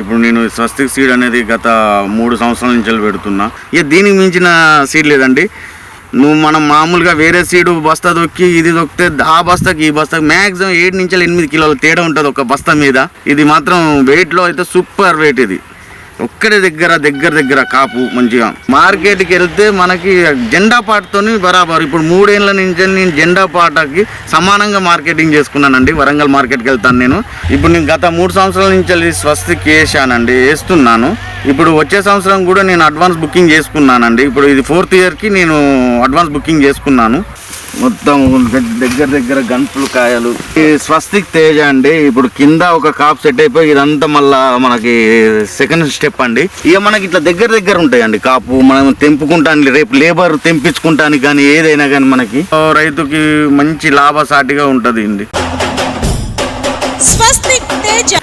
ఇప్పుడు నేను స్వస్తిక్ సీడ్ అనేది గత 3 సంవత్సరాల నుంచి పెడుతున్నా. ఇక దీనికి మించిన సీడ్ లేదండి. మనం మామూలుగా వేరే సీడు బస్తా దొక్కి ఇది దొక్కితే ఆ బస్తాకి ఈ బస్తాకి మ్యాక్సిమం 7 నుంచి 8 కిలోల తేడా ఉంటుంది ఒక బస్తా మీద. ఇది మాత్రం వెయిట్లో అయితే సూపర్ వెయిట్. ఇది ఒక్కడే దగ్గర కాపు మంచిగా. మార్కెట్కి వెళ్తే మనకి జెండా పాటతోని బరాబర్. ఇప్పుడు 3 ఏళ్ళ నుంచి నేను జెండా పాటకి సమానంగా మార్కెటింగ్ చేసుకున్నానండి. వరంగల్ మార్కెట్కి వెళ్తాను నేను. ఇప్పుడు నేను గత 3 సంవత్సరాల నుంచి స్వస్తిక్ వేసానండి, వేస్తున్నాను. ఇప్పుడు వచ్చే సంవత్సరం కూడా నేను అడ్వాన్స్ బుకింగ్ చేసుకున్నానండి. ఇప్పుడు ఇది 4th ఇయర్కి నేను అడ్వాన్స్ బుకింగ్ చేసుకున్నాను. మొత్తం దగ్గర గంటలు కాయలు. ఈ స్వస్తిక్ తేజ అండి. ఇప్పుడు కింద ఒక కాప్ సెట్ అయిపోయి ఇదంతా మళ్ళా మనకి సెకండ్ స్టెప్ అండి. ఇక మనకి ఇట్లా దగ్గర ఉంటాయండి కాపు. మనం తెంపుకుంటాను, రేపు లేబర్ తెంపించుకుంటానికి కానీ ఏదైనా కానీ మనకి రైతుకి మంచి లాభసాటిగా ఉంటుంది అండి. స్వస్తిక్ తేజ